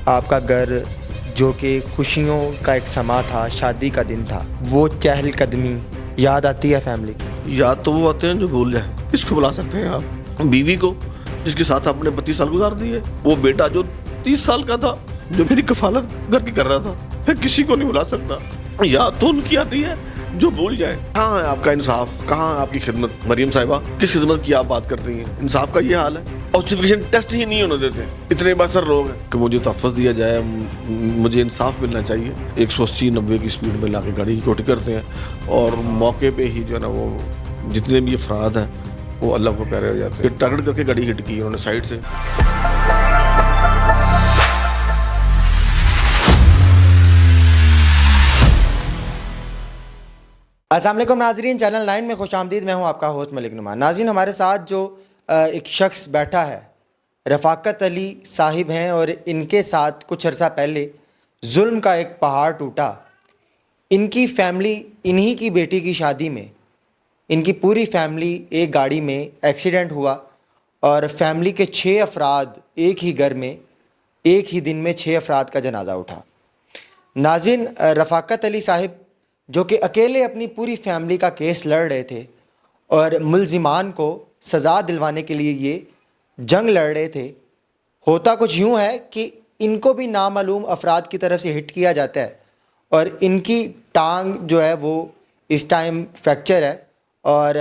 آپ کا گھر جو کہ خوشیوں کا ایک سما تھا، شادی کا دن تھا، وہ چہل قدمی یاد آتی ہے فیملی کی؟ یاد تو وہ آتے ہیں جو بھول جائیں. کس کو بلا سکتے ہیں آپ؟ بیوی کو جس کے ساتھ آپ نے 32 سال گزار دیے، وہ بیٹا جو 30 سال کا تھا جو میری کفالت گھر کی کر رہا تھا، پھر کسی کو نہیں بلا سکتا. یاد تو ان کی آتی ہے جو بھول جائیں. کہاں ہے آپ کا انصاف؟ کہاں ہے آپ کی خدمت؟ مریم صاحبہ، کس خدمت کی آپ بات کرتی ہیں؟ انصاف کا یہ حال ہے. آسٹیفیکیشن ٹیسٹ ہی نہیں ہونے دیتے. اتنے بسر لوگ ہیں کہ مجھے تحفظ دیا جائے، مجھے انصاف ملنا چاہیے. 180-90 کی اسپیڈ میں لا کے گاڑی کی کوٹی کرتے ہیں، اور موقع پہ ہی جو ہے نا وہ جتنے بھی افراد ہیں وہ اللہ کو پیارے ہو جاتے ہیں. ٹارگٹ کر کے گاڑی ہٹ کی انہوں نے سائڈ سے. السلام علیکم ناظرین، چینل 9 میں خوش آمدید. میں ہوں آپ کا ہوسٹ ملک نما. ناظرین، ہمارے ساتھ جو ایک شخص بیٹھا ہے رفاقت علی صاحب ہیں، اور ان کے ساتھ کچھ عرصہ پہلے ظلم کا ایک پہاڑ ٹوٹا. ان کی فیملی، انہی کی بیٹی کی شادی میں ان کی پوری فیملی ایک گاڑی میں ایکسیڈنٹ ہوا، اور فیملی کے 6 افراد ایک ہی گھر میں ایک ہی دن میں 6 افراد کا جنازہ اٹھا. ناظرین، رفاقت علی صاحب جو کہ اکیلے اپنی پوری فیملی کا کیس لڑ رہے تھے، اور ملزمان کو سزا دلوانے کے لیے یہ جنگ لڑ رہے تھے. ہوتا کچھ یوں ہے کہ ان کو بھی نامعلوم افراد کی طرف سے ہٹ کیا جاتا ہے، اور ان کی ٹانگ جو ہے وہ اس ٹائم فریکچر ہے، اور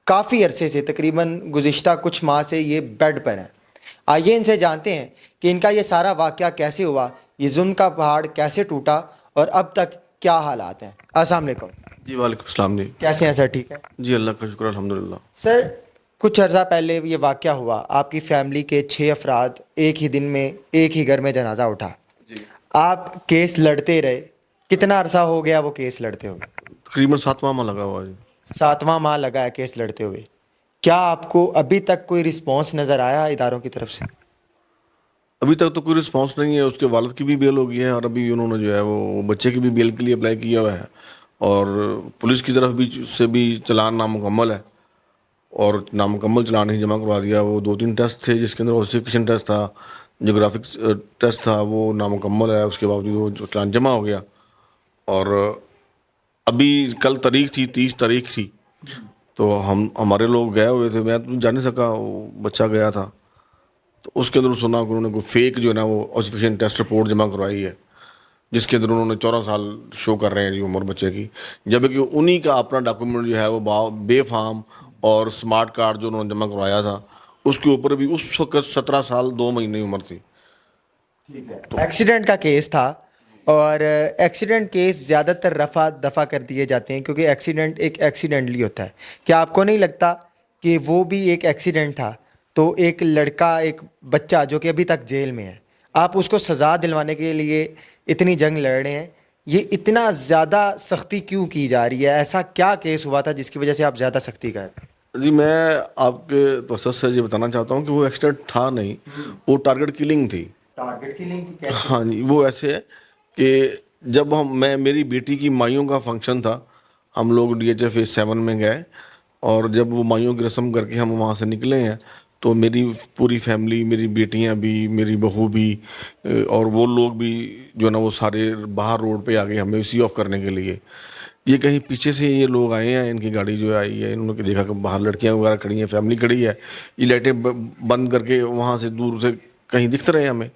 کافی عرصے سے تقریباً گزشتہ کچھ ماہ سے یہ بیڈ پر ہیں. آئیے ان سے جانتے ہیں کہ ان کا یہ سارا واقعہ کیسے ہوا، یہ ظلم کا پہاڑ کیسے ٹوٹا، اور اب تک کیا حالات ہیں. السلام علیکم. جی وعلیکم السلام. جی کیسے ہیں سر؟ ٹھیک ہے جی، اللہ کا شکر الحمدللہ. سر. کچھ عرصہ پہلے یہ واقعہ ہوا، آپ کی فیملی کے 6 افراد ایک ہی دن میں ایک ہی گھر میں جنازہ اٹھا. جی آپ کیس لڑتے رہے، کتنا عرصہ ہو گیا وہ کیس لڑتے ہوئے؟ تقریباً 7واں ماہ لگا ہوا ہے. 7واں ماہ لگا ہے کیس لڑتے ہوئے. کیا آپ کو ابھی تک کوئی رسپانس نظر آیا اداروں کی طرف سے؟ ابھی تک تو کوئی رسپانس نہیں ہے. اس کے والد کی بھی بیل ہو گئی ہے، اور ابھی انہوں نے جو ہے وہ بچے کی بھی بیل کے لیے اپلائی کیا ہوا ہے، اور پولیس کی طرف بھی سے بھی چلان نامکمل ہے، اور نامکمل چلان ہی جمع کروا دیا. وہ 2-3 ٹیسٹ تھے جس کے اندر آسٹیفیکیشن ٹیسٹ تھا، جغرافک ٹیسٹ تھا، وہ نامکمل ہے. اس کے باوجود وہ چلان جمع ہو گیا. اور ابھی کل تاریخ تھی، 30 تاریخ تھی، تو ہمارے لوگ گئے ہوئے تھے. میں تو جا نہیں سکا، وہ بچہ گیا تھا. تو اس کے اندر سنا کہ انہوں نے کوئی فیک جو ہے نا وہ آسٹیفیکیشن ٹیسٹ رپورٹ جمع کروائی ہے، جس کے اندر انہوں نے 14 سال شو کر رہے ہیں جی عمر بچے کی، جبکہ انہی کا اپنا ڈاکومنٹ جو ہے وہ بے فارم اور سمارٹ کارڈ جو انہوں نے جمع کروایا تھا، اس کے اوپر بھی اس وقت 17 سال 2 مہینے عمر تھی. ایکسیڈنٹ کا کیس تھا، اور ایکسیڈنٹ کیس زیادہ تر رفع دفع کر دیے جاتے ہیں کیونکہ ایکسیڈنٹ ایک ایکسیڈنٹلی ہوتا ہے. کیا آپ کو نہیں لگتا کہ وہ بھی ایک ایکسیڈنٹ تھا؟ تو ایک لڑکا، ایک بچہ جو کہ ابھی تک جیل میں ہے، آپ اس کو سزا دلوانے کے لیے اتنی جنگ لڑ رہے ہیں. یہ اتنا زیادہ سختی کیوں کی جا رہی ہے؟ ایسا کیا کیس ہوا تھا جس کی وجہ سے آپ زیادہ سختی کر رہے ہیں؟ جی میں آپ کے توسط سے یہ بتانا چاہتا ہوں کہ وہ ایکسیڈنٹ تھا نہیں، وہ ٹارگٹ کلنگ تھی. ٹارگٹ کلنگ کی کیسے؟ ہاں جی، وہ ایسے ہے کہ جب میری بیٹی کی مائیوں کا فنکشن تھا، ہم لوگ DHA فیز 7 میں گئے، اور جب وہ مائیوں کی رسم کر کے ہم وہاں سے نکلے ہیں، تو میری پوری فیملی، میری بیٹیاں بھی، میری بہو بھی، اور وہ لوگ بھی جو ہے نا وہ سارے باہر روڈ پہ آ گئے ہمیں سی آف کرنے کے لیے. یہ کہیں پیچھے سے یہ لوگ آئے ہیں، ان کی گاڑی جو آئی ہے، انہوں نے دیکھا کہ باہر لڑکیاں وغیرہ کھڑی ہیں، فیملی کھڑی ہے، یہ لائٹیں بند کر کے وہاں سے دور سے کہیں دکھ رہے ہیں ہمیں.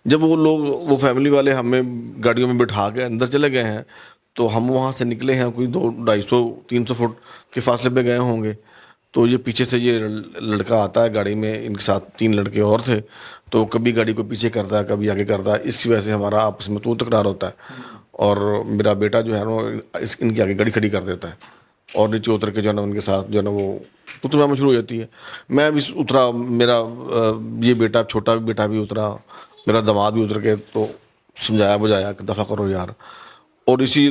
جب وہ لوگ، وہ فیملی والے ہمیں گاڑیوں میں بٹھا کے اندر چلے گئے ہیں، تو ہم وہاں سے نکلے ہیں، کوئی 200-250-300 فٹ کے فاصلے پہ گئے ہوں گے. تو یہ پیچھے سے یہ لڑکا آتا ہے گاڑی میں، ان کے ساتھ 3 لڑکے اور تھے، تو کبھی گاڑی کو پیچھے کرتا ہے، کبھی آگے کرتا ہے. اس کی وجہ سے ہمارا آپس میں تو تکرار ہوتا ہے، اور میرا بیٹا جو ہے نا ان کے آگے گاڑی کھڑی کر دیتا ہے، اور نیچے اتر کے جو ہے نا ان کے ساتھ جو ہے نا وہ اترنا میں شروع ہو جاتی ہے. میں بھی اترا، میرا یہ بیٹا، چھوٹا بیٹا بھی اترا، میرا داماد بھی اتر کے، تو سمجھایا بجھایا کہ دفعہ کرو یار. اور اسی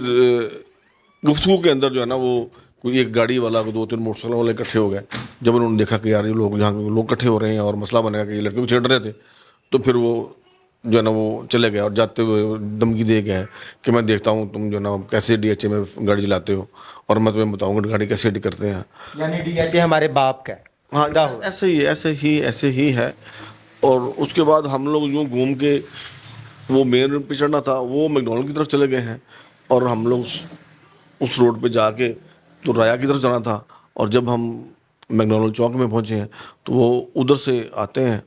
گفتگو کے اندر جو ہے نا وہ کوئی ایک گاڑی والا، 2-3 موٹر سائیکل والے اکٹھے ہو گئے. جب انہوں نے دیکھا کہ یار یہ لوگ جہاں لوگ اکٹھے ہو رہے ہیں اور مسئلہ بنے گا کہ یہ لڑکے بھی چھیڑ رہے تھے، تو پھر وہ جو ہے نا وہ چلے گئے، اور جاتے ہوئے دھمکی دے گئے کہ میں دیکھتا ہوں تم جو ہے نا کیسے DHA میں گاڑی چلاتے ہو، اور میں تمہیں بتاؤں گا گاڑی کیسے کرتے ہیں. یعنی DHA ہمارے باپ کا ہے. ہاں ایسے ہی ہے. اور اس کے بعد ہم لوگ یوں گھوم کے وہ مین روڈ پہ چڑھنا تھا، وہ میکڈونلڈ کی طرف چلے گئے ہیں، اور ہم لوگ اس روڈ پہ جا کے تو رایا کی طرف جانا تھا، اور جب ہم میکڈونلڈ چوک میں پہنچے ہیں تو وہ ادھر سے آتے ہیں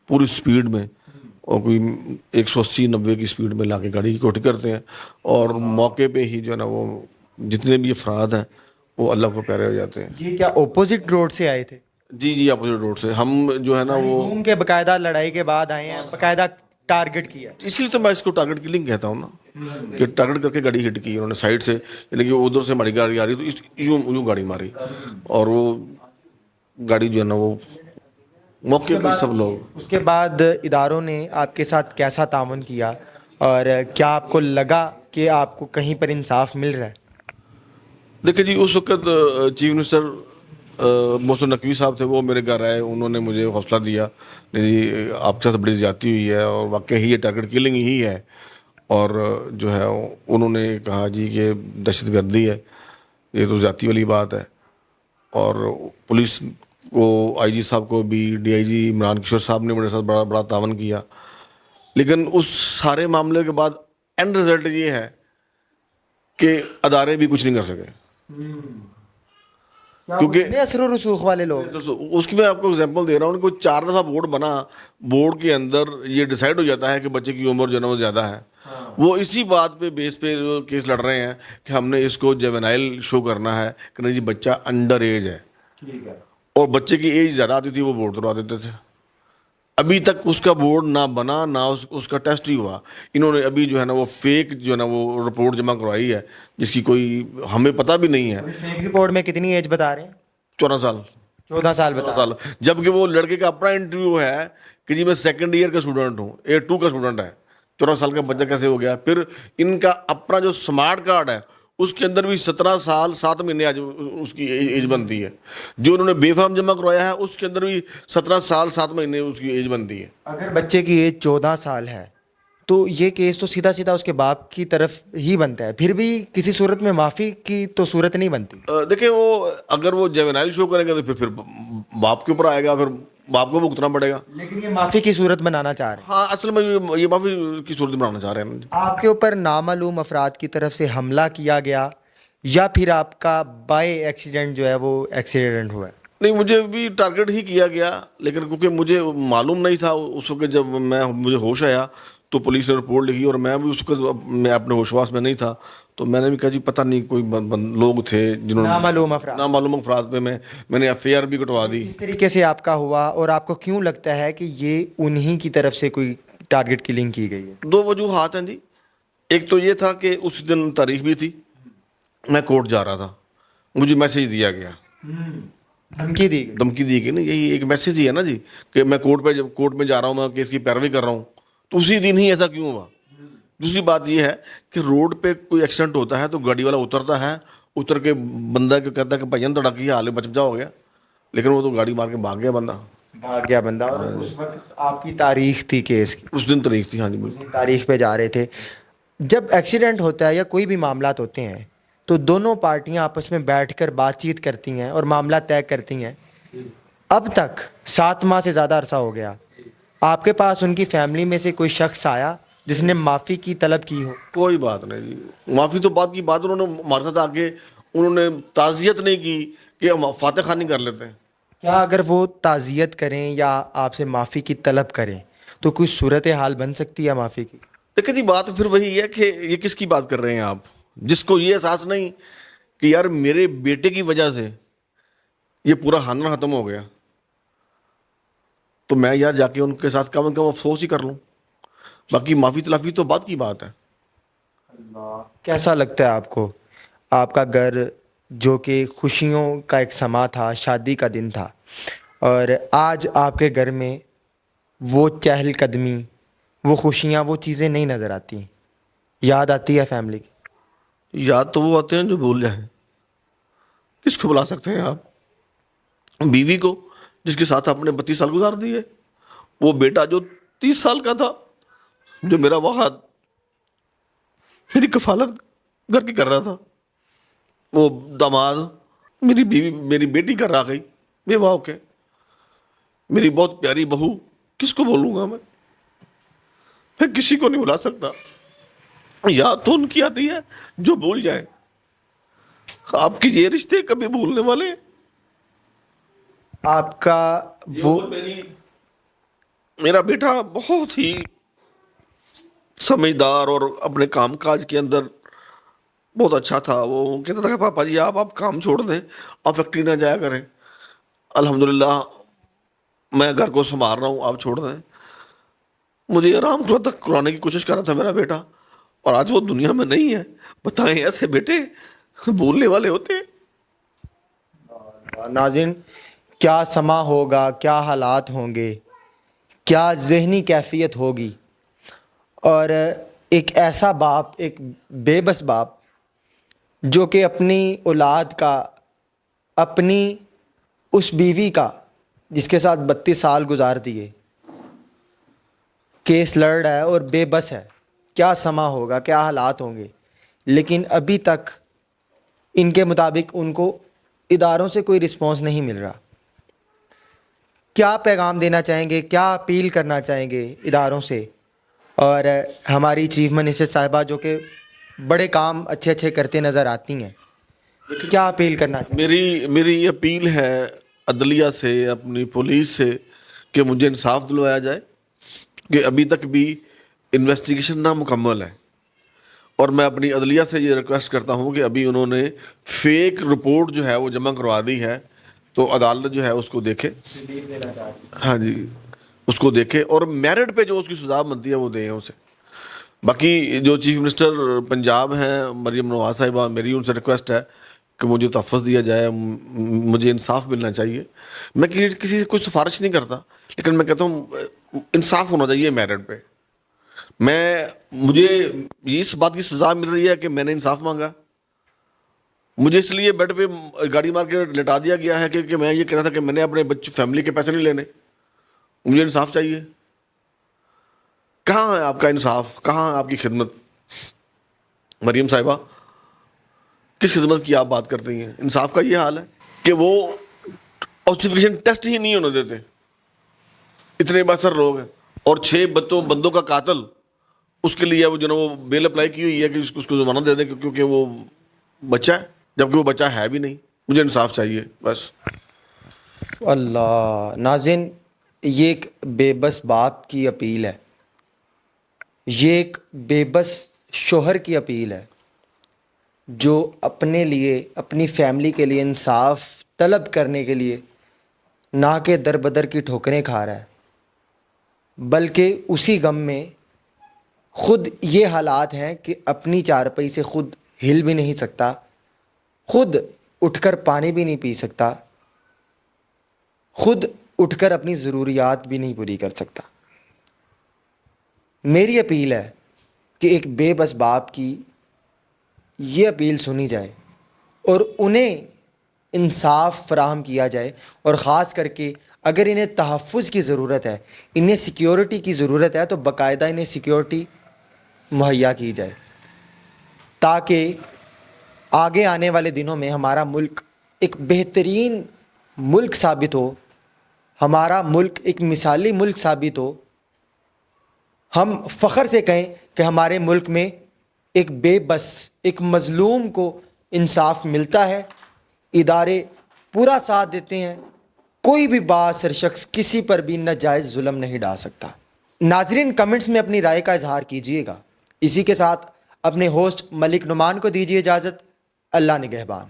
پوری سپیڈ میں، اور کوئی 180-90 کی سپیڈ میں لا کے گاڑی کی کوٹی کرتے ہیں، اور موقع پہ ہی جو ہے نا وہ جتنے بھی افراد ہیں وہ اللہ کو پیارے ہو جاتے ہیں۔ یہ کیا اپوزٹ روڈ سے آئے تھے؟ جی جی، اپوزٹ روڈ سے ہم جو ہے نا وہ، گھوم کے باقاعدہ لڑائی کے بعد آئے ہیں، باقاعدہ ٹارگٹ کیا؟ اسی لیے تو میں اس کو ٹارگٹ کلنگ کہتا ہوں نا، کہ ٹارگٹ کر کے گاڑی ہٹ کی انہوں نے سائڈ سے، یعنی کہ ادھر سے ہماری گاڑی آ رہی تو یوں گاڑی ماری، اور وہ گاڑی جو ہے نا وہ موقع پہ سب لوگ۔ اس کے بعد اداروں نے آپ کے ساتھ کیسا تعاون کیا، اور کیا آپ کو لگا کہ آپ کو کہیں پر انصاف مل رہا ہے؟ دیکھیں جی، اس وقت چیف منسٹر محسن نقوی صاحب تھے، وہ میرے گھر آئے، انہوں نے مجھے حوصلہ دیا، نہیں جی آپ کے ساتھ بڑی زیادتی ہوئی ہے، اور واقعی یہ ٹارگٹ کلنگ ہی ہے، اور جو ہے انہوں نے کہا جی کہ دہشت گردی ہے، یہ تو زیادتی والی بات ہے، اور پولیس کو، آئی جی صاحب کو بھی، ڈی آئی جی عمران کشور صاحب نے میرے ساتھ بڑا بڑا تعاون کیا، لیکن اس سارے معاملے کے بعد اینڈ رزلٹ یہ ہے کہ ادارے بھی کچھ نہیں کر سکے، کیونکہ اتنے اثر و رسوخ والے لوگ؟ اس کی میں آپ کو ایگزامپل دے رہا ہوں، کوئی 4 دفعہ بورڈ بنا، بورڈ کے اندر یہ ڈیسائیڈ ہو جاتا ہے کہ بچے کی عمر جو ہے نا وہ زیادہ ہے، وہ اسی بات پہ بیس پہ کیس لڑ رہے ہیں کہ ہم نے اس کو جوینائل شو کرنا ہے کہ نہیں جی بچہ انڈر ایج ہے، اور بچے کی ایج زیادہ آتی تھی وہ بورڈ کروا دیتے تھے۔ ابھی تک اس کا بورڈ نہ بنا، نہ اس کا ٹیسٹ ہی ہوا، انہوں نے ابھی جو ہے نا وہ فیک جو ہے نا وہ رپورٹ جمع کروائی ہے، جس کی کوئی ہمیں پتہ بھی نہیں ہے۔ فیک رپورٹ میں کتنی ایج بتا رہے ہیں؟ 14 سال 14 سال بتا 14 سال، جبکہ وہ لڑکے کا اپنا انٹرویو ہے کہ جی میں 2nd ایئر کا اسٹوڈنٹ ہوں، A2 کا اسٹوڈنٹ ہے، 14 سال کا بچہ کیسے ہو گیا؟ پھر ان کا اپنا جو سمارٹ کارڈ ہے اس کے اندر بھی 17 سال 7 مہینے آج اس کی ایج بنتی ہے، جو انہوں نے بے فارم جمع کروایا ہے اس کے اندر بھی 17 سال 7 مہینے اس کی ایج بنتی ہے۔ اگر بچے کی ایج 14 سال ہے تو یہ کیس تو سیدھا سیدھا اس کے باپ کی طرف ہی بنتا ہے، پھر بھی کسی صورت میں معافی کی تو صورت نہیں بنتی۔ دیکھیں وہ اگر وہ جوینائل شو کریں گے تو پھر باپ کے اوپر آئے گا، پھر باپ کو بھگتنا پڑے گا۔ لیکن یہ معافی کی صورت بنانا چاہ رہے ہیں؟ ہاں، اصل میں یہ معافی کی صورت بنانا چاہ رہے ہیں۔ آپ کے اوپر نامعلوم افراد کی طرف سے حملہ کیا گیا، یا پھر آپ کا بائی ایکسیڈنٹ جو ہے وہ ایکسیڈنٹ ہوا ہے؟ نہیں، مجھے بھی ٹارگٹ ہی کیا گیا، لیکن کیونکہ مجھے معلوم نہیں تھا اس وقت، جب مجھے ہوش آیا تو پولیس نے رپورٹ لکھی، اور میں بھی اس وقت میں اپنے ہوش واس میں نہیں تھا، تو میں نے بھی کہا جی پتہ نہیں کوئی لوگ تھے جنہوں نے نامعلوم افراد پہ میں نے FIR بھی کٹوا دی۔ کس طریقے سے آپ کا ہوا، اور آپ کو کیوں لگتا ہے کہ یہ انہی کی طرف سے کوئی ٹارگٹ کلنگ کی گئی ہے؟ 2 وجوہات ہیں جی، ایک تو یہ تھا کہ اس دن تاریخ بھی تھی، میں کورٹ جا رہا تھا، مجھے میسیج دیا گیا، دھمکی دی گئی؟ دھمکی دی گئی نا، یہی ایک میسیج ہی ہے نا جی، کہ میں کورٹ میں جا رہا ہوں، میں کیس کی پیروی کر رہا ہوں، تو اسی دن ہی ایسا کیوں ہوا؟ دوسری بات یہ ہے کہ روڈ پہ کوئی ایکسیڈنٹ ہوتا ہے تو گاڑی والا اترتا ہے، اتر کے بندہ کو کہتا ہے کہ بھائی تھوڑا کی حال بچ بچا ہو گیا، لیکن وہ تو گاڑی مار کے بھاگ گیا بندہ۔ اور اس وقت آپ کی تاریخ تھی کیس کی؟ اس دن تاریخ تھی، ہاں جی بالکل۔ تاریخ پہ جا رہے تھے۔ جب ایکسیڈنٹ ہوتا ہے یا کوئی بھی معاملات ہوتے ہیں تو دونوں پارٹیاں آپس میں بیٹھ کر بات چیت کرتی ہیں اور معاملہ طے کرتی ہیں۔ اب تک 7 ماہ سے زیادہ عرصہ ہو گیا، آپ کے پاس ان کی فیملی میں سے کوئی شخص آیا جس نے معافی کی طلب کی ہو؟ کوئی بات نہیں جی، معافی تو بات کی بات، انہوں نے ہمارے ساتھ آ کے انہوں نے تعزیت نہیں کی کہ ہم فاتح خانی کر لیتے ہیں۔ کیا اگر وہ تعزیت کریں یا آپ سے معافی کی طلب کریں تو کوئی صورتحال بن سکتی ہے معافی کی؟ دیکھیں جی، بات پھر وہی ہے کہ یہ کس کی بات کر رہے ہیں آپ، جس کو یہ احساس نہیں کہ یار میرے بیٹے کی وجہ سے یہ پورا خاندان ختم ہو گیا، تو میں یار جا کے ان کے ساتھ کم از کم افسوس ہی کر لوں، باقی معافی تلافی تو بات کی بات ہے۔ کیسا لگتا ہے آپ کو؟ آپ کا گھر جو کہ خوشیوں کا ایک سما تھا، شادی کا دن تھا، اور آج آپ کے گھر میں وہ چہل قدمی، وہ خوشیاں، وہ چیزیں نہیں نظر آتی، یاد آتی ہے فیملی کی؟ یاد تو وہ آتے ہیں جو بھول جائیں، کس کو بلا سکتے ہیں آپ؟ بیوی کو جس کے ساتھ آپ نے 32 سال گزار دیے، وہ بیٹا جو 30 سال کا تھا، جو میرا وقت میری کفالت گھر کی کر رہا تھا، وہ داماد میری بیوی، میری بیٹی کر رہا گئی بیوہ ہو کے، میری بہت پیاری بہو، کس کو بولوں گا میں؟ میں کسی کو نہیں بلا سکتا. یاد تو ان کی آتی ہے جو بھول جائیں. آپ کی یہ رشتے کبھی بھولنے والے ہیں؟ آپ کا وہ میرا بیٹا بہت ہی سمجھدار اور اپنے کام کاج کے اندر بہت اچھا تھا. وہ کہتا تھا کہ پاپا جی آپ کام چھوڑ دیں, آپ فیکٹری نہ جایا کریں. الحمدللہ میں گھر کو سنبھال رہا ہوں, آپ چھوڑ دیں. مجھے آرام تک کرانے کی کوشش کر رہا تھا میرا بیٹا, اور آج وہ دنیا میں نہیں ہے. بتائیں ایسے بیٹے بھولنے والے ہوتے ہیں؟ ناظرین, کیا سما ہوگا, کیا حالات ہوں گے, کیا ذہنی کیفیت ہوگی, اور ایک ایسا باپ, ایک بے بس باپ جو کہ اپنی اولاد کا, اپنی اس بیوی کا جس کے ساتھ 32 سال گزار دیے, کیس لڑ رہا ہے اور بے بس ہے. کیا سما ہوگا, کیا حالات ہوں گے. لیکن ابھی تک ان کے مطابق ان کو اداروں سے کوئی رسپانس نہیں مل رہا. کیا پیغام دینا چاہیں گے, کیا اپیل کرنا چاہیں گے اداروں سے, اور ہماری چیف منسٹر صاحبہ جو کہ بڑے کام اچھے اچھے کرتے نظر آتی ہیں, کیا اپیل کرنا چاہیں گے؟ میری اپیل ہے عدلیہ سے, اپنی پولیس سے, کہ مجھے انصاف دلوایا جائے. کہ ابھی تک بھی انویسٹیگیشن نامکمل ہے, اور میں اپنی عدلیہ سے یہ ریکویسٹ کرتا ہوں کہ ابھی انہوں نے فیک رپورٹ جو ہے وہ جمع کروا دی ہے, تو عدالت جو ہے اس کو دیکھے. ہاں جی, اس کو دیکھے اور میرٹ پہ جو اس کی سزا بنتی ہے وہ دیں اسے. باقی جو چیف منسٹر پنجاب ہیں مریم نواز صاحبہ, میری ان سے ریکویسٹ ہے کہ مجھے تحفظ دیا جائے, مجھے انصاف ملنا چاہیے. میں کسی سے کوئی سفارش نہیں کرتا, لیکن میں کہتا ہوں انصاف ہونا چاہیے میرٹ پہ. مجھے اس بات کی سزا مل رہی ہے کہ میں نے انصاف مانگا. مجھے اس لیے بیڈ پہ گاڑی مار کے لٹا دیا گیا ہے کہ میں یہ کہہ رہا تھا کہ میں نے اپنے فیملی کے پیسے نہیں لینے, مجھے انصاف چاہیے. کہاں ہے آپ کا انصاف, کہاں ہے آپ کی خدمت؟ مریم صاحبہ, کس خدمت کی آپ بات کرتی ہیں؟ انصاف کا یہ حال ہے کہ وہ آبزرویشن ٹیسٹ ہی نہیں ہونے دیتے. اتنے باثر لوگ ہیں, اور 6 بندوں کا قاتل, اس کے لیے وہ جو نا وہ بیل اپلائی کی ہوئی ہے کہ اس کو ضمانت دے دیں کیونکہ وہ بچہ ہے, جبکہ وہ بچہ ہے بھی نہیں. مجھے انصاف چاہیے بس. اللہ. ناظرین, یہ ایک بے بس باپ کی اپیل ہے, یہ ایک بے بس شوہر کی اپیل ہے جو اپنے لیے, اپنی فیملی کے لیے انصاف طلب کرنے کے لیے نہ کہ در بدر کی ٹھوکریں کھا رہا ہے, بلکہ اسی غم میں خود یہ حالات ہیں کہ اپنی چارپائی سے خود ہل بھی نہیں سکتا, خود اٹھ کر پانی بھی نہیں پی سکتا, خود اٹھ کر اپنی ضروریات بھی نہیں پوری کر سکتا. میری اپیل ہے کہ ایک بے بس باپ کی یہ اپیل سنی جائے اور انہیں انصاف فراہم کیا جائے, اور خاص کر کے اگر انہیں تحفظ کی ضرورت ہے, انہیں سیکیورٹی کی ضرورت ہے, تو باقاعدہ انہیں سیکیورٹی مہیا کی جائے, تاکہ آگے آنے والے دنوں میں ہمارا ملک ایک بہترین ملک ثابت ہو, ہمارا ملک ایک مثالی ملک ثابت ہو. ہم فخر سے کہیں کہ ہمارے ملک میں ایک بے بس, ایک مظلوم کو انصاف ملتا ہے, ادارے پورا ساتھ دیتے ہیں, کوئی بھی بااثر شخص کسی پر بھی ناجائز ظلم نہیں ڈال سکتا. ناظرین, کمنٹس میں اپنی رائے کا اظہار کیجیے گا. اسی کے ساتھ اپنے ہوسٹ ملک نعمان کو دیجیے اجازت. اللہ نگہبان.